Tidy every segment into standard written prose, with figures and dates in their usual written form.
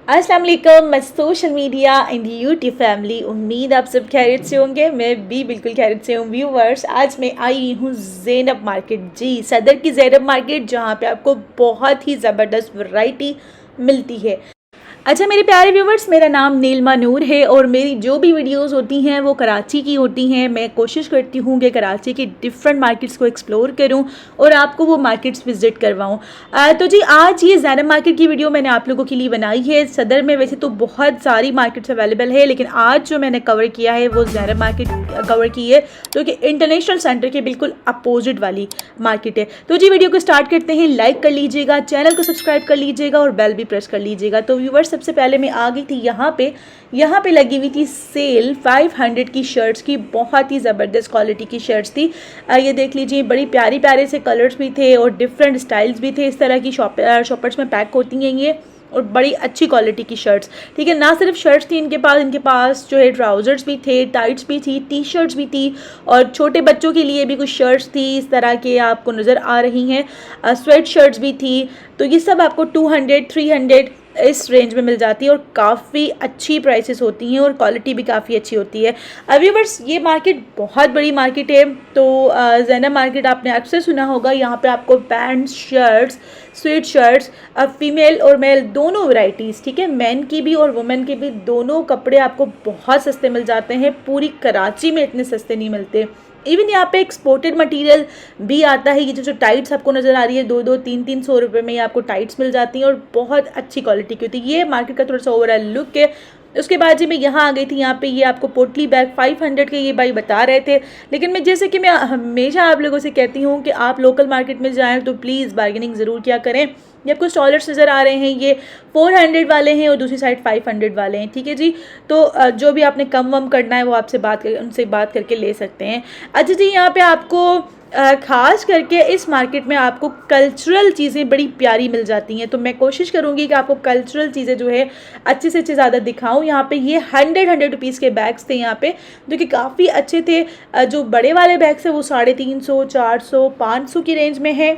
अस्सलाम वालेकुम, मैं social media and YouTube family. उम्मीद आप सब खैरियत से होंगे। मैं भी बिल्कुल खैरियत से हूँ। व्यूवर्स, आज मैं आई हूँ ज़ैनब मार्केट, जी सदर की ज़ैनब मार्केट, जहाँ पे आपको बहुत ही ज़बरदस्त वैरायटी मिलती है। अच्छा मेरे प्यारे व्यूवर्स, मेरा नाम नीलमा नूर है और मेरी जो भी वीडियोस होती हैं वो कराची की होती हैं। मैं कोशिश करती हूँ कि कराची की डिफरेंट मार्केट्स को एक्सप्लोर करूँ और आपको वो मार्केट्स विजिट करवाऊँ। तो जी आज ये ज़ैनब मार्केट की वीडियो मैंने आप लोगों के लिए बनाई है। सदर में वैसे तो बहुत सारी मार्केट्स अवेलेबल है, लेकिन आज जो मैंने कवर किया है वो ज़ैनब मार्केट कवर की है, जो कि इंटरनेशनल सेंटर के बिल्कुल अपोजिट वाली मार्केट है। तो जी वीडियो को स्टार्ट करते हैं। लाइक कर लीजिएगा, चैनल को सब्सक्राइब कर लीजिएगा और बेल भी प्रेस कर लीजिएगा। तो व्यूवर्स, सबसे पहले मैं आ गई थी यहाँ पे लगी हुई थी सेल 500 की शर्ट्स की। बहुत ही ज़बरदस्त क्वालिटी की शर्ट्स थी। ये देख लीजिए, बड़ी प्यारी प्यारे से कलर्स भी थे और डिफरेंट स्टाइल्स भी थे। इस तरह की शॉपर्स में पैक होती हैं ये, और बड़ी अच्छी क्वालिटी की शर्ट्स। ठीक है, ना सिर्फ शर्ट्स थी इनके पास जो है ट्राउज़र्स भी थे, टाइट्स भी थी, टी शर्ट्स भी थी, और छोटे बच्चों के लिए भी कुछ शर्ट्स थी इस तरह के आपको नज़र आ रही हैं। स्वेट शर्ट्स भी थी। तो ये सब आपको 200 300 इस रेंज में मिल जाती है और काफ़ी अच्छी प्राइसेस होती हैं और क्वालिटी भी काफ़ी अच्छी होती है। व्यूअर्स, ये मार्केट बहुत बड़ी मार्केट है। तो ज़ैनब मार्केट आपने अक्सर सुना होगा। यहाँ पे आपको pants, shirts, sweat shirts, female और मेल दोनों वैरायटीज़, ठीक है, मेन की भी और वुमेन के भी दोनों कपड़े आपको बहुत सस्ते मिल जाते हैं। पूरी कराची में इतने सस्ते नहीं मिलते। इवन यहाँ पे एक्सपोर्टेड मटेरियल भी आता है। ये जो टाइट्स आपको नज़र आ रही है, 200-300 रुपये में ये आपको टाइट्स मिल जाती हैं और बहुत अच्छी क्वालिटी की होती है। ये मार्केट का थोड़ा सा ओवरऑल लुक है। उसके बाद जी मैं यहाँ आ गई थी। यहाँ पे ये आपको पोटली बैग 500 के ये भाई बता रहे थे, लेकिन मैं जैसे कि मैं हमेशा आप लोगों से कहती हूँ कि आप लोकल मार्केट में जाएँ तो प्लीज़ बार्गेनिंग ज़रूर किया करें। ये आपको स्टॉलर्स नज़र आ रहे हैं, ये 400 वाले हैं और दूसरी साइड 500 वाले हैं। ठीक है जी, तो जो भी आपने कम वम करना है वो आपसे उनसे बात करके ले सकते हैं। अच्छा जी, यहाँ पे आपको ख़ास करके इस मार्केट में आपको कल्चरल चीज़ें बड़ी प्यारी मिल जाती हैं। तो मैं कोशिश करूँगी कि आपको कल्चरल चीज़ें जो है अच्छे से अच्छे ज़्यादा दिखाऊँ। यहाँ पे ये 100 रुपीज़ के बैग्स थे यहाँ पे, जो कि काफ़ी अच्छे थे। जो बड़े वाले बैग्स हैं वो 350, 400, 500 की रेंज में है।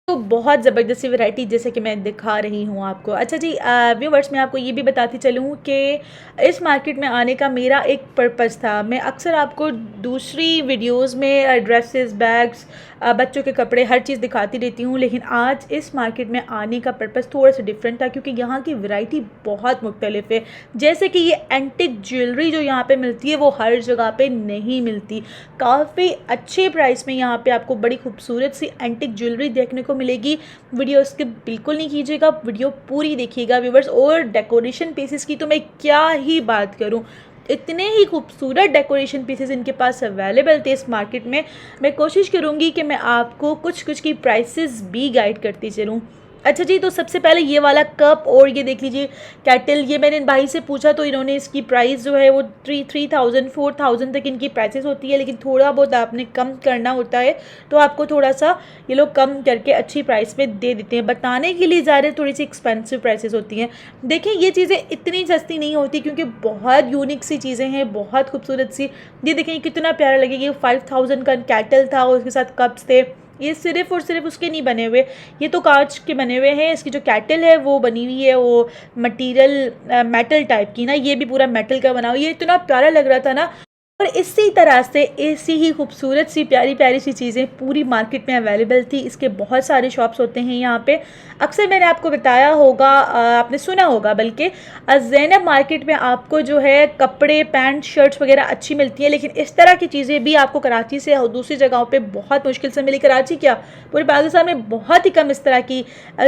तो बहुत ज़बरदस्त वैरायटी जैसे कि मैं दिखा रही हूँ आपको। अच्छा जी व्यूवर्स, मैं आपको ये भी बताती चलूँ कि इस मार्केट में आने का मेरा एक पर्पज़ था। मैं अक्सर आपको दूसरी वीडियोस में ड्रेसेस, बैग्स, बच्चों के कपड़े, हर चीज़ दिखाती रहती हूँ, लेकिन आज इस मार्केट में आने का पर्पज़ थोड़ा सा डिफरेंट था, क्योंकि यहाँ की वैरायटी बहुत मुख्तलिफ है। जैसे कि ये एंटिक ज्वेलरी जो यहाँ पे मिलती है वो हर जगह पे नहीं मिलती। काफ़ी अच्छे प्राइस में यहाँ पे आपको बड़ी खूबसूरत सी एंटिक ज्वेलरी देखने को मिलेगी। वीडियो स्किप बिल्कुल नहीं कीजिएगा, वीडियो पूरी देखिएगा व्यूवर्स। और डेकोरेशन पीसेस की तो मैं क्या ही बात करूँ, इतने ही खूबसूरत डेकोरेशन पीसेस इनके पास अवेलेबल थे इस मार्केट में। मैं कोशिश करूँगी कि मैं आपको कुछ कुछ की प्राइसेस भी गाइड करती चलूँ। अच्छा जी, तो सबसे पहले ये वाला कप और ये देख लीजिए कैटल, ये मैंने इन भाई से पूछा तो इन्होंने इसकी प्राइस जो है वो 3000 4000 तक इनकी प्राइसेस होती है, लेकिन थोड़ा बहुत आपने कम करना होता है तो आपको थोड़ा सा ये लोग कम करके अच्छी प्राइस में दे देते हैं। बताने के लिए ज़्यादा थोड़ी सी एक्सपेंसिव प्राइसेस होती हैं। देखिए ये चीज़ें इतनी सस्ती नहीं होती, क्योंकि बहुत यूनिक सी चीज़ें हैं, बहुत खूबसूरत सी। ये देखें कितना प्यारा लगेगा। ये 5000 का कैटल था और उसके साथ कप्स थे। ये सिर्फ और सिर्फ उसके नहीं बने हुए, ये तो कांच के बने हुए हैं। इसकी जो कैटल है वो बनी हुई है वो मटेरियल मेटल टाइप की ना, ये भी पूरा मेटल का बना हुआ। ये इतना प्यारा लग रहा था ना। और इसी तरह से ऐसी ही खूबसूरत सी प्यारी प्यारी सी चीज़ें पूरी मार्केट में अवेलेबल थी। इसके बहुत सारे शॉप्स होते हैं यहाँ पे। अक्सर मैंने आपको बताया होगा, आपने सुना होगा बल्कि, ज़ैनब मार्केट में आपको जो है कपड़े, पैंट, शर्ट्स वगैरह अच्छी मिलती हैं, लेकिन इस तरह की चीज़ें भी आपको कराची से और दूसरी जगहों पे बहुत मुश्किल से मिली। कराची क्या, पूरे पाकिस्तान में बहुत ही कम इस तरह की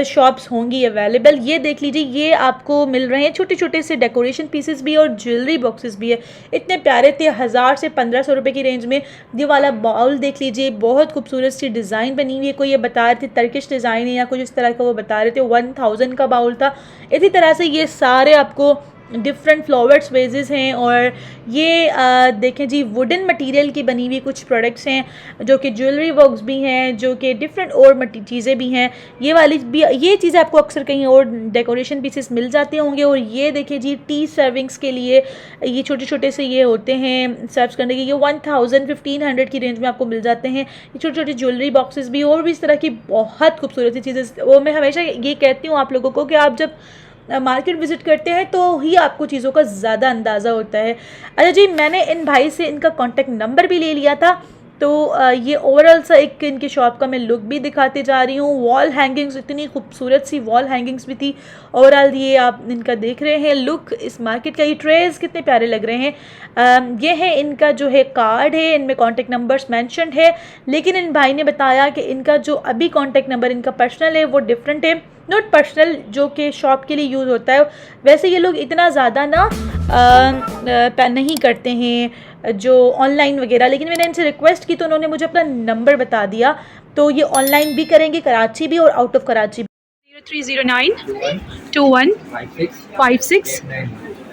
शॉप्स होंगी अवेलेबल। ये देख लीजिए, ये आपको मिल रहे हैं छोटे छोटे से डेकोरेशन पीसेस भी और ज्वेलरी बॉक्सेस भी है। इतने प्यारे थे, 1000 से 1500 रुपये की रेंज में। ये वाला बाउल देख लीजिए, बहुत खूबसूरत सी डिज़ाइन बनी हुई है। कोई ये बता रहे थे टर्किश डिज़ाइन है या कुछ इस तरह का, वो बता रहे थे 1000 का बाउल था। इसी तरह से ये सारे आपको डिफरेंट फ्लावर्स वेजेस हैं। और ये देखें जी, वुडन मटेरियल की बनी हुई कुछ प्रोडक्ट्स हैं, जो कि ज्वेलरी बॉक्स भी हैं, जो कि डिफरेंट और चीज़ें भी हैं। ये वाली भी, ये चीज़ें आपको अक्सर कहीं और डेकोरेशन पीसेस मिल जाते होंगे। और ये देखिए जी, टी सर्विंग्स के लिए ये छोटे छोटे से ये होते हैं सर्व करने के, ये 1500 की रेंज में आपको मिल जाते हैं। ये छोटे छोटे ज्वेलरी बॉक्सेस भी और भी इस तरह की बहुत खूबसूरत सी चीज़ें। वो मैं हमेशा ये कहती हूँ आप लोगों को कि आप जब मार्केट विज़िट करते हैं तो ही आपको चीज़ों का ज़्यादा अंदाज़ा होता है। अच्छा जी, मैंने इन भाई से इनका कॉन्टैक्ट नंबर भी ले लिया था। तो ये ओवरऑल सा एक इनकी शॉप का मैं लुक भी दिखाते जा रही हूँ। वॉल हैंगिंग्स, इतनी खूबसूरत सी वॉल हैंगिंग्स भी थी। ओवरऑल ये आप इनका देख रहे हैं लुक इस मार्केट का। ये ट्रेज कितने प्यारे लग रहे हैं। ये है इनका जो है कार्ड है, इनमें कॉन्टैक्ट नंबर्स मैंशनड है, लेकिन इन भाई ने बताया कि इनका जो अभी कॉन्टैक्ट नंबर इनका पर्सनल है वो डिफरेंट है, नॉट पर्सनल जो कि शॉप के लिए यूज़ होता है। वैसे ये लोग इतना ज़्यादा ना नहीं करते हैं जो ऑनलाइन वगैरह, लेकिन मैंने इनसे रिक्वेस्ट की तो उन्होंने मुझे अपना नंबर बता दिया। तो ये ऑनलाइन भी करेंगे, कराची भी और आउट ऑफ कराची भी। 0309 21 56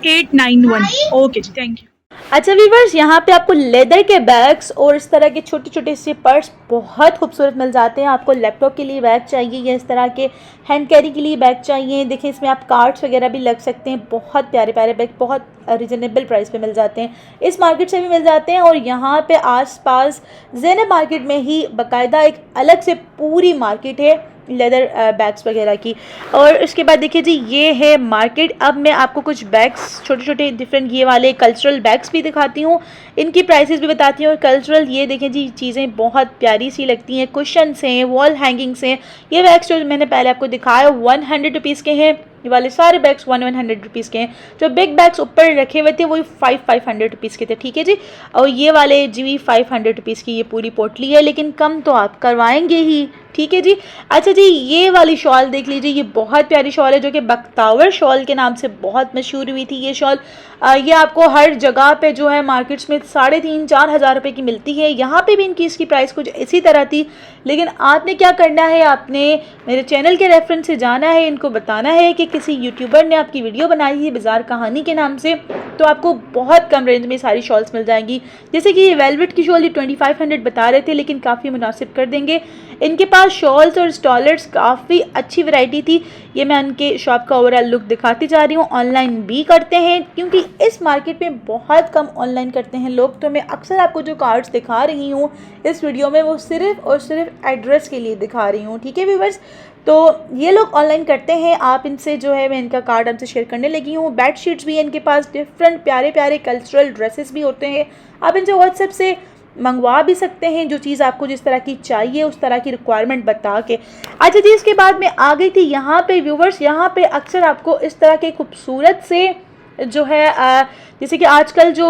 891। Okay ji, thank you. अच्छा वीवर्स, यहाँ पे आपको लेदर के बैग्स और इस तरह के छोटे छोटे से पर्स बहुत खूबसूरत मिल जाते हैं। आपको लैपटॉप के लिए बैग चाहिए या इस तरह के हैंड कैरी के लिए बैग चाहिए, देखिए इसमें आप कार्ड्स वगैरह भी लग सकते हैं। बहुत प्यारे प्यारे बैग बहुत रिजनेबल प्राइस पे मिल जाते हैं, इस मार्केट से भी मिल जाते हैं। और यहाँ पे आसपास ज़ैनब मार्केट में ही बाकायदा एक अलग से पूरी मार्केट है लेदर बैग्स वगैरह की। और उसके बाद देखिए जी, ये है मार्केट। अब मैं आपको कुछ बैग्स छोटे छोटे डिफरेंट ये वाले कल्चरल बैग्स भी दिखाती हूँ, इनकी प्राइसेस भी बताती हूँ। और कल्चरल ये देखें जी, चीज़ें बहुत प्यारी सी लगती हैं, कुशन्स हैं, वॉल हैंगिंग्स हैं। ये बैग्स जो मैंने पहले आपको दिखाया 100 रुपीज़ के हैं। ये वाले सारे बैग्स 100 रुपीज़ के हैं। जो बिग बैग्स ऊपर रखे हुए थे वही 500 रुपीज़ के थे, ठीक है जी। और ये वाले जी 500 रुपीज़ की ये पूरी पोटली है, लेकिन कम तो आप करवाएंगे ही, ठीक है जी। अच्छा जी, ये वाली शॉल देख लीजिए, ये बहुत प्यारी शॉल है जो कि बख्तावर शॉल के नाम से बहुत मशहूर हुई थी। ये शॉल ये आपको हर जगह पे जो है मार्केट्स में 3,500-4 हज़ार रुपये की मिलती है। यहाँ पे भी इनकी इसकी प्राइस कुछ इसी तरह थी, लेकिन आपने क्या करना है, आपने मेरे चैनल के रेफरेंस से जाना है, इनको बताना है कि किसी यूट्यूबर ने आपकी वीडियो बनाई है बाज़ार कहानी के नाम से, तो आपको बहुत कम रेंज में सारी शॉल्स मिल जाएंगी। जैसे कि ये वेलवेट की शॉल ये 2500 बता रहे थे, लेकिन काफ़ी मुनासिब कर देंगे। इनके पास शॉल्स और स्टॉलर्स काफ़ी अच्छी वैरायटी थी। ये मैं उनके शॉप का ओवरऑल लुक दिखाती जा रही हूँ। ऑनलाइन भी करते हैं, क्योंकि इस मार्केट में बहुत कम ऑनलाइन करते हैं लोग। तो मैं अक्सर आपको जो कार्ड्स दिखा रही हूँ इस वीडियो में, वो सिर्फ़ और सिर्फ एड्रेस के लिए दिखा रही हूँ, ठीक है व्यूवर्स। तो ये लोग ऑनलाइन करते हैं, आप इनसे जो है मैं इनका कार्ड आपसे शेयर करने लगी हूँ। बेड शीट्स भी है इनके पास, डिफरेंट प्यारे प्यारे कल्चरल ड्रेसेस भी होते हैं। आप इनसे व्हाट्सएप से मंगवा भी सकते हैं, जो चीज़ आपको जिस तरह की चाहिए उस तरह की रिक्वायरमेंट बता के। अच्छा जी, इसके बाद मैं आ गई थी यहाँ पे व्यूवर्स। यहाँ पे अक्सर आपको इस तरह के खूबसूरत से जो है जैसे कि आजकल जो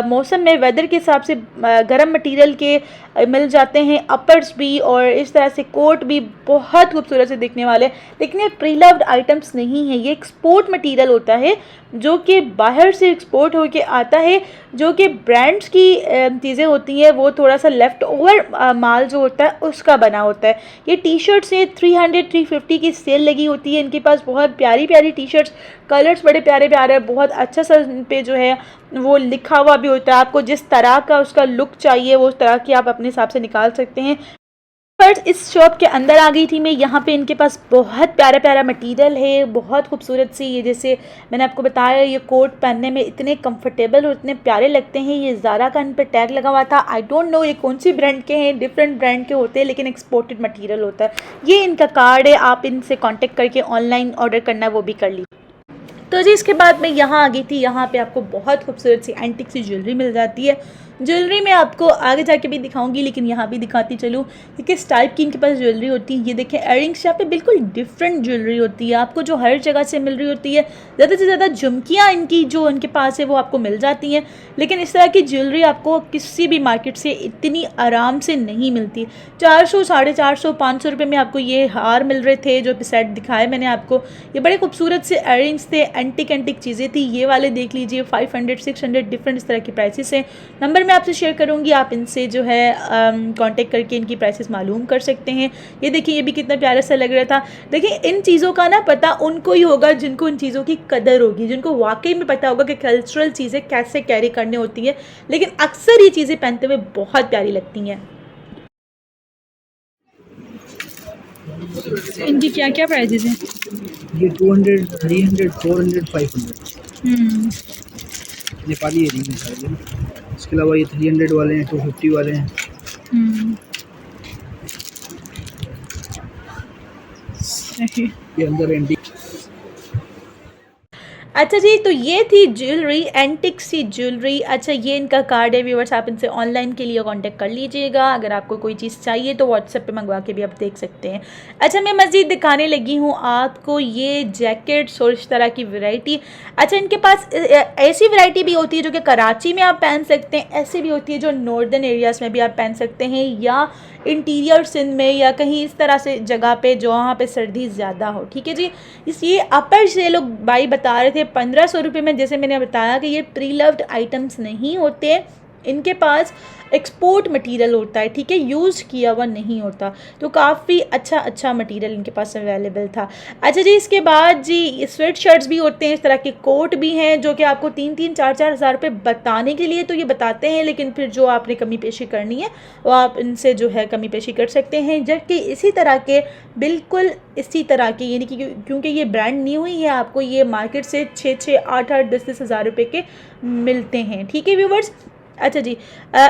मौसम में वेदर के हिसाब से गर्म मटेरियल के मिल जाते हैं, अपर्स भी और इस तरह से कोट भी बहुत खूबसूरत से दिखने वाले। लेकिन ये प्री लव्ड आइटम्स नहीं है, ये एक्सपोर्ट मटेरियल होता है जो कि बाहर से एक्सपोर्ट होके आता है, जो कि ब्रांड्स की चीज़ें होती हैं, वो थोड़ा सा लेफ़्ट ओवर माल जो होता है उसका बना होता है। ये टी शर्ट्स से 300-350 की सेल लगी होती है इनके पास। बहुत प्यारी प्यारी टी शर्ट्स, कलर्स बड़े प्यारे प्यारे, बहुत अच्छा सा पे जो है वो लिखा हुआ भी होता है। आपको जिस तरह का उसका लुक चाहिए वो उस तरह की आप अपने हिसाब से निकाल सकते हैं। पर इस शॉप के अंदर आ गई थी मैं। यहाँ पे इनके पास बहुत प्यारा प्यारा मटेरियल है, बहुत खूबसूरत सी। ये जैसे मैंने आपको बताया, ये कोट पहनने में इतने कंफर्टेबल और इतने प्यारे लगते हैं। ये ज़ारा का इन पर टैग लगा हुआ था। आई डोंट नो ये कौन सी ब्रांड के हैं, डिफरेंट ब्रांड के होते हैं, लेकिन एक्सपोर्टेड मटीरियल होता है। ये इनका कार्ड है, आप इनसे कॉन्टेक्ट करके ऑनलाइन ऑर्डर करना है वो भी कर लीजिए। तो जी इसके बाद मैं यहाँ आ गई थी। यहाँ पे आपको बहुत खूबसूरत सी एंटिक सी ज्वेलरी मिल जाती है। ज्वेलरी में आपको आगे जाके भी दिखाऊंगी, लेकिन यहाँ भी दिखाती चलूँ कि किस टाइप की इनके पास ज्वेलरी होती है। ये देखें एयरिंग्स, यहाँ पे बिल्कुल डिफरेंट ज्वेलरी होती है, आपको जो हर जगह से मिल रही होती है। ज़्यादा से ज़्यादा झुमकियाँ इनकी जो इनके पास है वो आपको मिल जाती हैं, लेकिन इस तरह की ज्वेलरी आपको किसी भी मार्केट से इतनी आराम से नहीं मिलती। 400, 450, 500 रुपये में आपको ये हार मिल रहे थे जो सेट दिखाए मैंने आपको। ये बड़े खूबसूरत से एयरिंग्स थे, एंटिक एंटिक चीज़ें थी। ये वाले देख लीजिए 500, 600 डिफरेंट इस तरह की प्राइसेस हैं। नंबर मैं आपसे शेयर करूंगी, आप इनसे जो है कांटेक्ट करके इनकी प्राइसेस मालूम कर सकते हैं। ये देखिए, ये भी कितना प्यारा सा लग रहा था। देखिए इन चीज़ों का ना पता उनको ही होगा जिनको इन चीज़ों की कदर होगी, जिनको वाकई में पता होगा कि कल्चरल चीज़ें कैसे कैरी करनी होती हैं। लेकिन अक्सर ये चीज़ें पहनते हुए बहुत प्यारी लगती हैं। इनकी क्या क्या प्राइजेज हैं? ये 200, 300, 400, 500 नेपाली एयरिंग है सारे दिन। इसके अलावा ये 300 वाले हैं, 250 वाले हैं। सही। ये अंदर एंटी अच्छा जी, तो ये थी ज्वेलरी, एंटिक सी ज्वेलरी। अच्छा, ये इनका कार्ड है व्यूअर्स, आप इनसे ऑनलाइन के लिए कांटेक्ट कर लीजिएगा। अगर आपको कोई चीज़ चाहिए तो व्हाट्सएप पे मंगवा के भी आप देख सकते हैं। अच्छा, मैं मज़ीद दिखाने लगी हूँ आपको ये जैकेट्स और इस तरह की वैरायटी। अच्छा, इनके पास ऐसी वैरायटी भी होती है जो कि कराची में आप पहन सकते हैं, ऐसी भी होती है जो नॉर्दर्न एरियाज़ में भी आप पहन सकते हैं, या इंटीरियर सिंध में या कहीं इस तरह से जगह पे जहाँ पे सर्दी ज़्यादा हो। ठीक है जी। इसलिए अपर से लोग भाई बता रहे थे 1500 रुपये में, जैसे मैंने बताया कि ये प्री लव्ड आइटम्स नहीं होते, इनके पास एक्सपोर्ट मटेरियल होता है। ठीक है, यूज़ किया हुआ नहीं होता। तो काफ़ी अच्छा मटेरियल इनके पास अवेलेबल था। अच्छा जी, इसके बाद जी स्वेट शर्ट्स भी होते हैं, इस तरह के कोट भी हैं जो कि आपको 3-4 हज़ार रुपये बताने के लिए तो ये बताते हैं, लेकिन फिर जो आपने कमी पेशी करनी है वो आप इनसे जो है कमी पेशी कर सकते हैं। जबकि इसी तरह के बिल्कुल इसी तरह के, यानी कि क्योंकि ये ब्रांड न्यू ही है, आपको ये मार्केट से 6-8-10 हज़ार रुपये के मिलते हैं। ठीक है व्यूवर्स। अच्छा जी,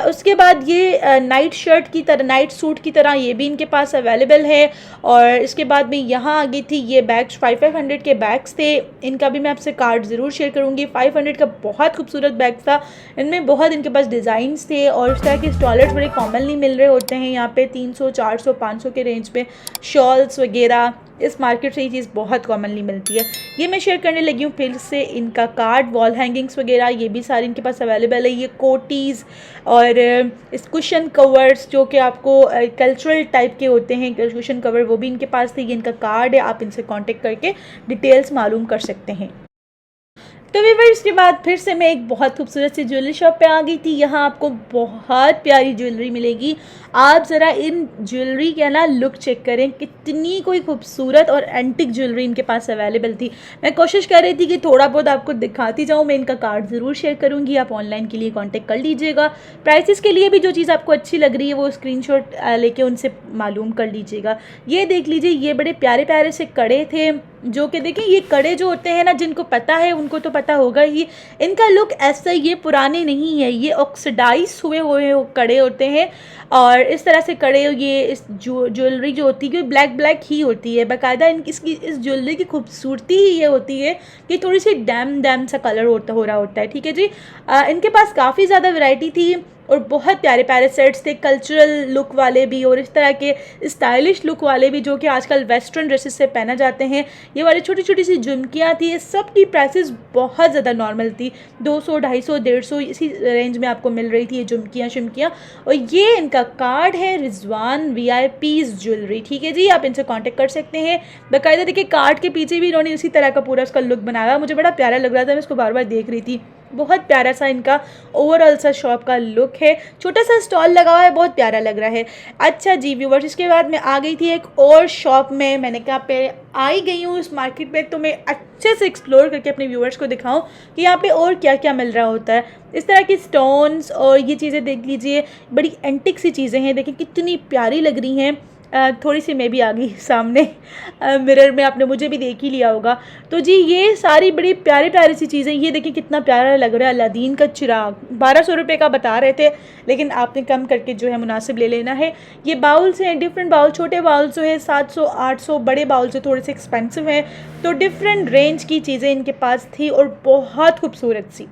उसके बाद ये नाइट शर्ट की तरह, नाइट सूट की तरह ये भी इनके पास अवेलेबल है। और इसके बाद में यहाँ आ गई थी ये बैग्स, 500 के बैग्स थे। इनका भी मैं आपसे कार्ड ज़रूर शेयर करूँगी। 500 का बहुत खूबसूरत बैग था, इनमें बहुत इनके पास डिज़ाइंस थे और इस तरह के स्टॉलर्स बड़े कॉमनली मिल रहे होते हैं यहाँ पे 300-400-500 के रेंज पे। शॉल्स वगैरह इस मार्केट से ये चीज़ बहुत कॉमनली मिलती है। ये मैं शेयर करने लगी हूँ फिर से इनका कार्ड। वॉल हैंगिंग्स वगैरह ये भी सारी इनके पास अवेलेबल है। ये कोटीज़ और इस कुशन कवर्स जो कि आपको कल्चरल टाइप के होते हैं, कुशन कवर, वो भी इनके पास थे। ये इनका कार्ड है, आप इनसे कांटेक्ट करके डिटेल्स मालूम कर सकते हैं। तो व्यूअर्स, के बाद फिर से मैं एक बहुत खूबसूरत सी ज्वेलरी शॉप पे आ गई थी। यहाँ आपको बहुत प्यारी ज्वेलरी मिलेगी। आप ज़रा इन ज्वेलरी का ना लुक चेक करें, कितनी कोई खूबसूरत और एंटिक ज्वेलरी इनके पास अवेलेबल थी। मैं कोशिश कर रही थी कि थोड़ा बहुत आपको दिखाती जाऊँ। मैं इनका कार्ड ज़रूर शेयर करूँगी, आप ऑनलाइन के लिए कॉन्टेक्ट कर लीजिएगा। प्राइसेस के लिए भी जो चीज़ आपको अच्छी लग रही है वो स्क्रीनशॉट लेके उनसे मालूम कर लीजिएगा। ये देख लीजिए, ये बड़े प्यारे प्यारे से कड़े थे जो कि देखें, ये कड़े जो होते हैं ना, जिनको पता है उनको तो पता होगा ही। इनका लुक ऐसा, ये पुराने नहीं है, ये ऑक्सीडाइज हुए कड़े होते हैं। और इस तरह से कड़े, ये इस ज्वेलरी जो होती है ब्लैक ब्लैक ही होती है बाकायदा। इसकी इस ज्वेलरी की खूबसूरती ही ये होती है कि थोड़ी सी डैम सा कलर हो रहा होता है। ठीक है जी। इनके पास काफ़ी ज़्यादा वैरायटी थी और बहुत प्यारे प्यारे सेट्स थे, कल्चरल लुक वाले भी और इस तरह के स्टाइलिश लुक वाले भी, जो कि आजकल वेस्टर्न ड्रेसेस से पहना जाते हैं। ये वाली छोटी छोटी सी झुमकियाँ थी, सब की प्राइसेस बहुत ज़्यादा नॉर्मल थी, 200, 250, 150 इसी रेंज में आपको मिल रही थी ये झुमकियाँ। और ये इनका कार्ड है, रिजवान VIPs ज्वेलरी। ठीक है जी, आप इनसे कॉन्टेक्ट कर सकते हैं। बाकायदा देखिए, कार्ड के पीछे भी इन्होंने इसी तरह का पूरा उसका लुक बनाया, मुझे बड़ा प्यारा लग रहा था, मैं इसको बार बार देख रही थी। बहुत प्यारा सा इनका ओवरऑल सा शॉप का लुक है। छोटा सा स्टॉल लगा हुआ है, बहुत प्यारा लग रहा है। अच्छा जी व्यूवर्स, इसके बाद मैं आ गई थी एक और शॉप में। मैंने कहा पे आई गई हूँ इस मार्केट में तो मैं अच्छे से एक्सप्लोर करके अपने व्यूवर्स को दिखाऊं कि यहाँ पे और क्या क्या मिल रहा होता है। इस तरह की स्टोन्स और ये चीज़ें देख लीजिए, बड़ी एंटिक सी चीज़ें हैं, देखिए कितनी प्यारी लग रही हैं। थोड़ी सी मैं भी आ गई सामने मिरर में, आपने मुझे भी देख ही लिया होगा। तो जी ये सारी बड़ी प्यारी प्यारी सी चीज़ें, ये देखिए कितना प्यारा लग रहा है। अलादीन का चिराग 1200 रुपये का बता रहे थे, लेकिन आपने कम करके जो है मुनासिब ले लेना है। ये बाउल्स हैं, डिफरेंट बाउल, छोटे बाउल्स जो है 700-800, बड़े बाउल जो थोड़े से एक्सपेंसिव हैं। तो डिफरेंट रेंज की चीज़ें इनके पास थी और बहुत खूबसूरत सी।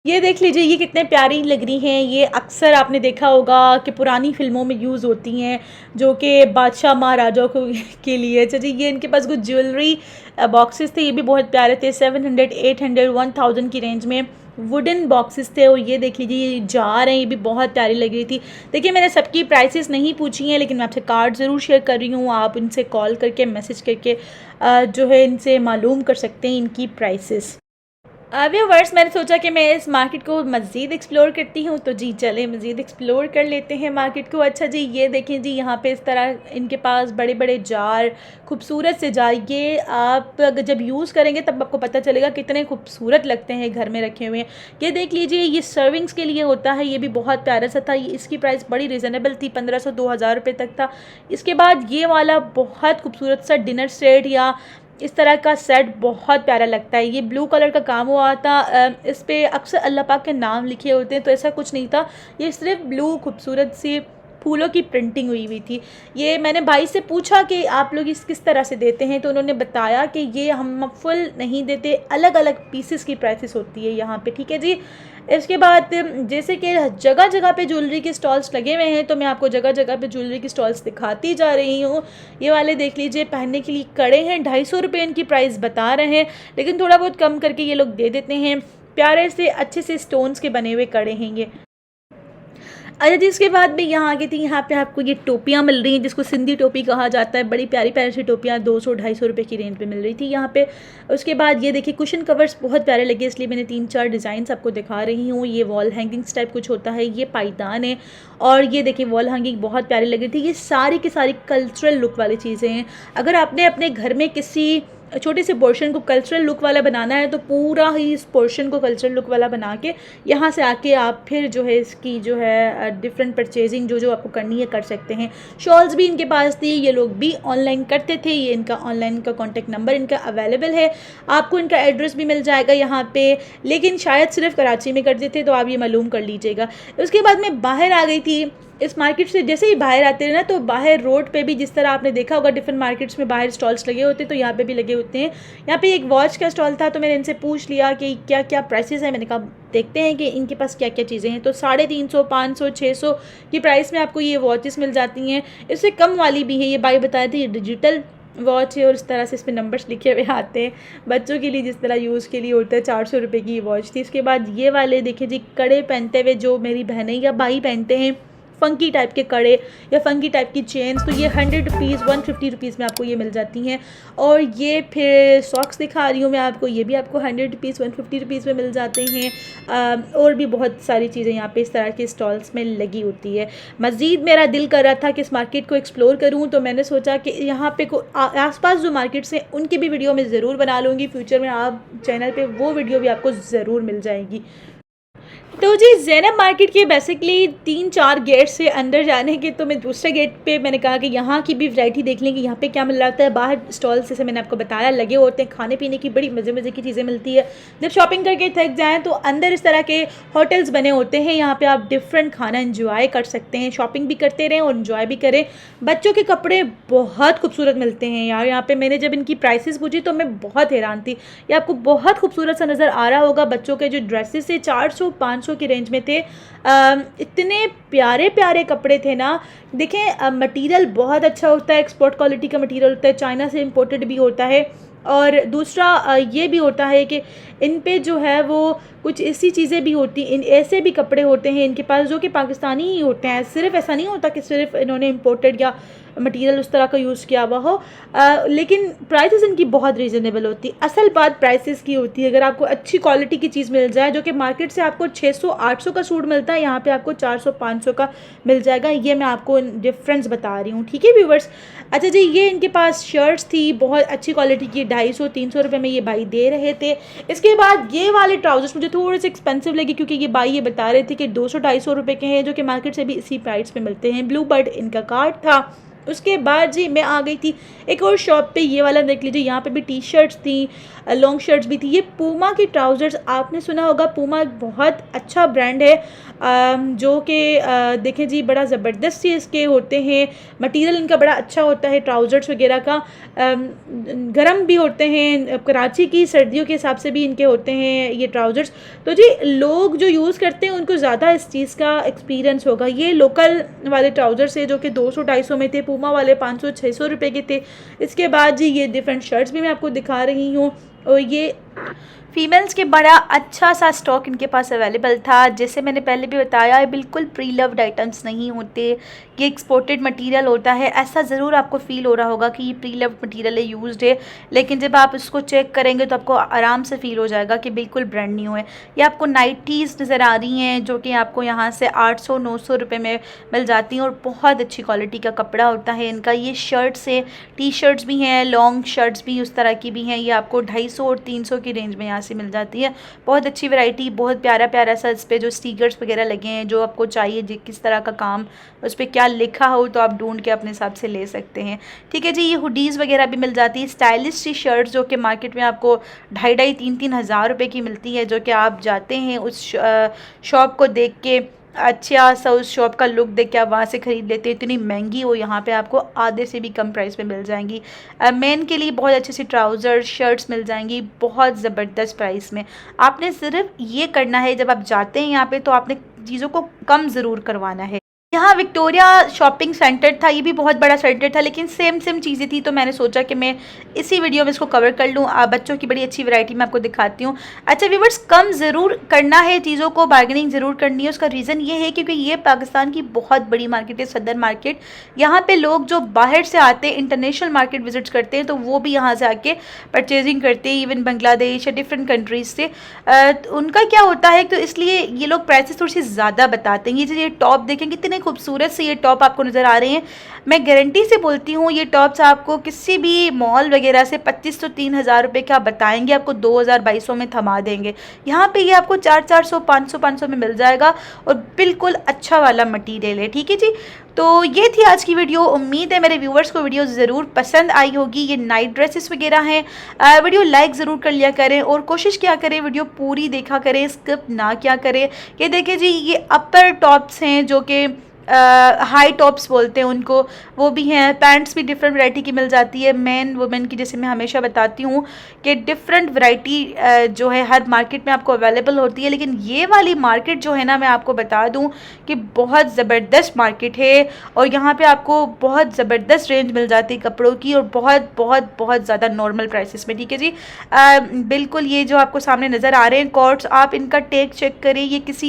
ये देख लीजिए, ये कितने प्यारी लग रही हैं। ये अक्सर आपने देखा होगा कि पुरानी फिल्मों में यूज़ होती हैं, जो कि बादशाह महाराजाओं को के लिए। अच्छा जी, ये इनके पास कुछ ज्वेलरी बॉक्सेस थे, ये भी बहुत प्यारे थे, 700, 800, 1000 की रेंज में वुडन बॉक्सेस थे। और ये देख लीजिए, ये जार हैं, ये भी बहुत प्यारी लग रही थी। देखिए, मैंने सबकी प्राइसेस नहीं पूछी हैं, लेकिन मैं आपसे कार्ड ज़रूर शेयर कर रही हूँ। आप इनसे कॉल करके, मैसेज करके जो है इनसे मालूम कर सकते हैं इनकी प्राइसेस। व्यूअर्स, मैंने सोचा कि मैं इस मार्केट को मज़ीद एक्सप्लोर करती हूँ, तो जी चलें मज़ीद एक्सप्लोर कर लेते हैं मार्केट को। अच्छा जी, ये देखें जी, यहाँ पे इस तरह इनके पास बड़े बड़े जार, खूबसूरत से जार, ये आप अगर जब यूज़ करेंगे तब आपको पता चलेगा कितने खूबसूरत लगते हैं घर में रखे हुए। ये देख लीजिए, ये सर्विंग्स के लिए होता है, ये भी बहुत प्यारा सा था। इसकी प्राइस बड़ी रिजनेबल थी, 1500-2000 रुपये तक था। इसके बाद ये वाला बहुत खूबसूरत सा डिनर सेट या इस तरह का सेट बहुत प्यारा लगता है। ये ब्लू कलर का काम हुआ था, इस पर अक्सर अल्लाह पाक के नाम लिखे होते हैं, तो ऐसा कुछ नहीं था, ये सिर्फ ब्लू खूबसूरत सी फूलों की प्रिंटिंग हुई हुई थी। ये मैंने भाई से पूछा कि आप लोग इस किस तरह से देते हैं, तो उन्होंने बताया कि ये हम फुल नहीं देते, अलग अलग पीसेस की प्राइसेस होती है यहाँ पे, ठीक है जी। इसके बाद जैसे कि जगह जगह पे ज्वेलरी के स्टॉल्स लगे हुए हैं, तो मैं आपको जगह जगह पे ज्वेलरी के स्टॉल्स दिखाती जा रही हूँ। ये वाले देख लीजिए, पहनने के लिए कड़े हैं, 250 रुपये इनकी प्राइस बता रहे हैं, लेकिन थोड़ा बहुत कम करके ये लोग दे देते हैं। प्यारे से अच्छे से स्टोन्स के बने हुए कड़े हैं ये। अच्छा जी, इसके बाद भी यहाँ आ गई थी, यहाँ पे आपको ये टोपियाँ मिल रही हैं जिसको सिंधी टोपी कहा जाता है। बड़ी प्यारी प्यारी सी टोपियाँ 200-250 रुपये की रेंज पे मिल रही थी यहाँ पे। उसके बाद ये देखिए कुशन कवर्स बहुत प्यारे लगे, इसलिए मैंने 3-4 डिज़ाइंस आपको दिखा रही हूँ। ये वॉल हैंगिंग्स टाइप कुछ होता है, ये पायदान है, और ये देखिए वॉल हैंगिंग बहुत प्यारी लगी थी। ये सारी की सारी कल्चरल लुक वाली चीज़ें हैं। अगर आपने अपने घर में किसी छोटे से पोर्शन को कल्चरल लुक वाला बनाना है, तो पूरा ही इस पोर्शन को कल्चरल लुक वाला बना के यहाँ से आके आप फिर जो है इसकी जो है डिफरेंट परचेजिंग जो आपको करनी है कर सकते हैं। शॉल्स भी इनके पास थी, ये लोग भी ऑनलाइन करते थे। ये इनका ऑनलाइन का कॉन्टैक्ट नंबर इनका अवेलेबल है, आपको इनका एड्रेस भी मिल जाएगा यहाँ पे, लेकिन शायद सिर्फ कराची में करते थे, तो आप ये मालूम कर लीजिएगा। उसके बाद मैं बाहर आ गई थी इस मार्केट से। जैसे ही बाहर आते हैं ना, तो बाहर रोड पे भी जिस तरह आपने देखा होगा डिफरेंट मार्केट्स में बाहर स्टॉल्स लगे होते हैं, तो यहाँ पे भी लगे होते हैं। यहाँ पे एक वॉच का स्टॉल था, तो मैंने इनसे पूछ लिया कि क्या क्या प्राइसेस है। मैंने कहा देखते हैं कि इनके पास क्या क्या चीज़ें हैं। तो 350, 500, 600 की प्राइस में आपको ये वॉचेस मिल जाती हैं। इससे कम वाली भी है, ये भाई बताए थे, डिजिटल वॉच है और इस तरह से इस पर नंबर्स लिखे हुए आते हैं। बच्चों के लिए जिस तरह यूज़ के लिए होता है, 400 रुपये की ये वॉच थी। इसके बाद ये वाले देखिए जी, कड़े पहनते हुए जो मेरी बहनें या भाई पहनते हैं, फ़ंकी टाइप के कड़े या फ़ंकी टाइप की चेन्स, तो ये 100 रुपीज़ 150 रुपीज़ में आपको ये मिल जाती हैं। और ये फिर सॉक्स दिखा रही हूँ मैं आपको, ये भी आपको 100 रुपीज़ 150 रुपीज़ में मिल जाते हैं। और भी बहुत सारी चीज़ें यहाँ पे इस तरह के स्टॉल्स में लगी होती है। मज़ीद मेरा दिल कर रहा था कि इस मार्केट को एक्सप्लोर करूँ, तो मैंने सोचा कि यहाँ पे आसपास जो मार्केट्स हैं उनकी भी वीडियो मैं ज़रूर बना लूँगी। फ्यूचर में आप चैनल पर वो वीडियो भी आपको ज़रूर मिल जाएगी। तो जी ज़ैनब मार्केट के बेसिकली 3-4 गेट से अंदर जाने के, तो मैं दूसरे गेट पे मैंने कहा कि यहाँ की भी वैरायटी देख लें कि यहाँ पे क्या मिल रहा है। बाहर स्टॉल्स जैसे मैंने आपको बताया लगे होते हैं, खाने पीने की बड़ी मज़े मज़े की चीज़ें मिलती है। जब शॉपिंग करके थक जाएँ तो अंदर इस तरह के होटल्स बने होते हैं, यहाँ पर आप डिफरेंट खाना इंजॉय कर सकते हैं, शॉपिंग भी करते रहें और इन्जॉय भी करें। बच्चों के कपड़े बहुत खूबसूरत मिलते हैं यार यहाँ पर। मैंने जब इनकी प्राइसेस पूछी तो मैं बहुत हैरान थी। ये आपको बहुत खूबसूरत सा नज़र आ रहा होगा। बच्चों के जो ड्रेसेस है 400-500 की रेंज में थे। इतने प्यारे प्यारे कपड़े थे ना। देखें मटेरियल बहुत अच्छा होता है, एक्सपोर्ट क्वालिटी का मटेरियल होता है, चाइना से इंपोर्टेड भी होता है। और दूसरा ये भी होता है कि इन पे जो है वो कुछ ऐसी चीज़ें भी होती, इन ऐसे भी कपड़े होते हैं इनके पास जो कि पाकिस्तानी ही होते हैं। सिर्फ ऐसा नहीं होता कि सिर्फ इन्होंने इंपोर्टेड या मटेरियल उस तरह का यूज़ किया हुआ हो। लेकिन प्राइसेस इनकी बहुत रीज़नेबल होती है। असल बात प्राइसेस की होती है। अगर आपको अच्छी क्वालिटी की चीज़ मिल जाए, जो कि मार्केट से आपको 600-800 का सूट मिलता है, यहाँ पे आपको 400-500 का मिल जाएगा। ये मैं आपको डिफरेंस बता रही हूँ, ठीक है व्यूवर्स। अच्छा जी, ये इनके पास शर्ट्स थी बहुत अच्छी क्वालिटी की, 250-300 रुपये में ये भाई दे रहे थे। इसके बाद ये वाले ट्राउजर्स मुझे थोड़े से एक्सपेंसिव लगे, क्योंकि ये भाई ये बता रहे थे कि 200-250 रुपये के हैं, जो कि मार्केट से भी इसी प्राइस में मिलते हैं। ब्लू बर्ड इनका कार्ड था। उसके बाद जी मैं आ गई थी एक और शॉप पे, ये वाला देख लीजिए। यहाँ पे भी टी शर्ट्स थी, लॉन्ग शर्ट्स भी थी। ये पूमा की ट्राउज़र्स, आपने सुना होगा, पूमा एक बहुत अच्छा ब्रांड है, जो कि देखें जी बड़ा ज़बरदस्त सी इसके होते हैं। मटेरियल इनका बड़ा अच्छा होता है ट्राउज़र्स वगैरह का, गर्म भी होते हैं। कराची की सर्दियों के हिसाब से भी इनके होते हैं ये ट्राउज़र्स। तो जी लोग जो यूज़ करते हैं उनको ज़्यादा इस चीज़ का एक्सपीरियंस होगा। ये लोकल वाले ट्राउज़र्स है जो कि 200-250 में थे, पूमा वाले 500-600 रुपये के थे। इसके बाद जी ये डिफरेंट शर्ट्स भी मैं आपको दिखा रही हूँ, और ये फीमेल्स के बड़ा अच्छा सा स्टॉक इनके पास अवेलेबल था। जैसे मैंने पहले भी बताया है, बिल्कुल प्री लव्ड आइटम्स नहीं होते, ये एक्सपोर्टेड मटेरियल होता है। ऐसा ज़रूर आपको फ़ील हो रहा होगा कि ये प्री लव्ड मटेरियल है, यूज्ड है, लेकिन जब आप इसको चेक करेंगे तो आपको आराम से फ़ील हो जाएगा कि बिल्कुल ब्रांड न्यू है। ये आपको नाइटीज़ नज़र आ रही हैं, जो कि आपको यहाँ से 800-900 रुपये में मिल जाती हैं, और बहुत अच्छी क्वालिटी का कपड़ा होता है इनका। ये शर्ट्स है, टी शर्ट्स भी हैं, लॉन्ग शर्ट्स भी उस तरह की भी हैं। ये आपको 250 और 300 की रेंज में यहाँ से मिल जाती है। बहुत अच्छी वैरायटी, बहुत प्यारा प्यारा सा इस पे जो स्टिकर्स वगैरह लगे हैं, जो आपको चाहिए किस तरह का काम उस पर क्या लिखा हो, तो आप ढूंढ के अपने हिसाब से ले सकते हैं, ठीक है जी। ये हुडीज़ वगैरह भी मिल जाती है, स्टाइलिश सी शर्ट्स जो कि मार्केट में आपको 2,500-3,000 रुपये की मिलती है, जो कि आप जाते हैं उस शॉप को देख के अच्छा सा उस शॉप का लुक देख के आप वहाँ से ख़रीद लेते हैं। इतनी महंगी हो, यहाँ पे आपको आधे से भी कम प्राइस में मिल जाएंगी। मेन के लिए बहुत अच्छे से ट्राउज़र शर्ट्स मिल जाएंगी बहुत ज़बरदस्त प्राइस में। आपने सिर्फ ये करना है, जब आप जाते हैं यहाँ पे तो आपने चीज़ों को कम ज़रूर करवाना है। यहाँ विक्टोरिया शॉपिंग सेंटर था, ये भी बहुत बड़ा सेंटर था, लेकिन सेम चीज़ें थी, तो मैंने सोचा कि मैं इसी वीडियो में इसको कवर कर लूँ। बच्चों की बड़ी अच्छी वैरायटी मैं आपको दिखाती हूँ। अच्छा व्यूवर्स, कम ज़रूर करना है चीज़ों को, बार्गेनिंग ज़रूर करनी है। उसका रीज़न ये है क्योंकि ये पाकिस्तान की बहुत बड़ी मार्केट है, सदर मार्केट। यहाँ पर लोग जो बाहर से आते हैं, इंटरनेशनल मार्केट विजिट करते हैं, तो वो भी यहाँ से आके परचेजिंग करते हैं, इवन बांग्लादेश या डिफरेंट कंट्रीज़ से। उनका क्या होता है, तो इसलिए ये लोग प्राइसेस थोड़ी सी ज़्यादा बताते हैं। ये टॉप देखें कितने खूबसूरत से ये टॉप आपको नज़र आ रहे हैं। मैं गारंटी से बोलती हूँ ये टॉप्स आपको किसी भी मॉल वगैरह से 2500 से 3000 रुपये का बताएंगे, आपको 2000-2200 में थमा देंगे। यहाँ पे ये आपको 400 500 में मिल जाएगा और बिल्कुल अच्छा वाला मटीरियल है। ठीक है जी, तो ये थी आज की वीडियो। उम्मीद है मेरे व्यूवर्स को वीडियो ज़रूर पसंद आई होगी। ये नाइट ड्रेसेस वगैरह हैं। वीडियो लाइक ज़रूर कर लिया करें और कोशिश क्या करें वीडियो पूरी देखा करें, स्किप ना क्या करें। ये देखिए जी, ये अपर टॉप्स हैं जो कि हाई टॉप्स बोलते हैं उनको, वो भी हैं। पैंट्स भी डिफरेंट वैरायटी की मिल जाती है, मैन वुमेन की। जैसे मैं हमेशा बताती हूँ कि डिफरेंट वैरायटी जो है हर मार्केट में आपको अवेलेबल होती है, लेकिन ये वाली मार्केट जो है ना, मैं आपको बता दूँ कि बहुत ज़बरदस्त मार्केट है और यहाँ पे आपको बहुत ज़बरदस्त रेंज मिल जाती है कपड़ों की, और बहुत बहुत बहुत ज़्यादा नॉर्मल प्राइसेस में। ठीक है जी, बिल्कुल ये जो आपको सामने नज़र आ रहे हैं कोट्स, आप इनका टैग चेक करें, ये किस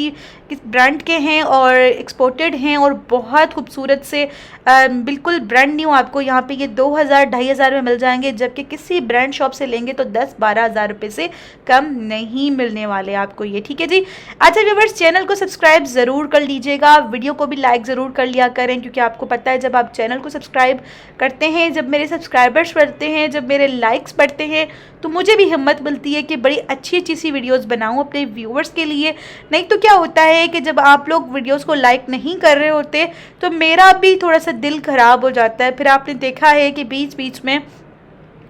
ब्रांड के हैं और एक्सपोर्टेड हैं और बहुत खूबसूरत से बिल्कुल ब्रांड न्यू आपको यहाँ पे ये 2000-2500 में मिल जाएंगे, जबकि किसी ब्रांड शॉप से लेंगे तो 10-12 हज़ार रुपये से कम नहीं मिलने वाले आपको ये। ठीक है जी। अच्छा व्यूअर्स, चैनल को सब्सक्राइब ज़रूर कर लीजिएगा, वीडियो को भी लाइक ज़रूर कर लिया करें, क्योंकि आपको पता है जब आप चैनल को सब्सक्राइब करते हैं, जब मेरे सब्सक्राइबर्स बढ़ते हैं, जब मेरे लाइक्स बढ़ते हैं, तो मुझे भी हिम्मत मिलती है कि बड़ी अच्छी अच्छी सी वीडियोस बनाऊं अपने व्यूअर्स के लिए। नहीं तो क्या होता है कि जब आप लोग वीडियोस को लाइक नहीं कर रहे होते तो मेरा भी थोड़ा सा दिल ख़राब हो जाता है। फिर आपने देखा है कि बीच बीच में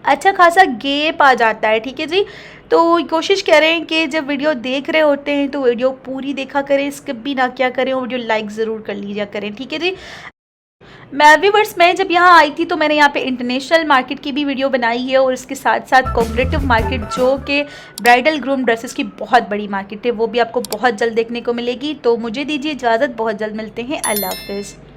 अच्छा खासा गैप आ जाता है। ठीक है जी, तो कोशिश करें कि जब वीडियो देख रहे होते हैं तो वीडियो पूरी देखा करें, स्किप भी ना किया करें, और वीडियो लाइक ज़रूर कर लीजिए करें। ठीक है जी। व्यूअर्स, मैं जब यहाँ आई थी तो मैंने यहाँ पे इंटरनेशनल मार्केट की भी वीडियो बनाई है, और इसके साथ साथ कोऑपरेटिव मार्केट जो कि ब्राइडल ग्रूम ड्रेसेस की बहुत बड़ी मार्केट है, वो भी आपको बहुत जल्द देखने को मिलेगी। तो मुझे दीजिए इजाज़त, बहुत जल्द मिलते हैं। अल्लाह हाफ़िज़।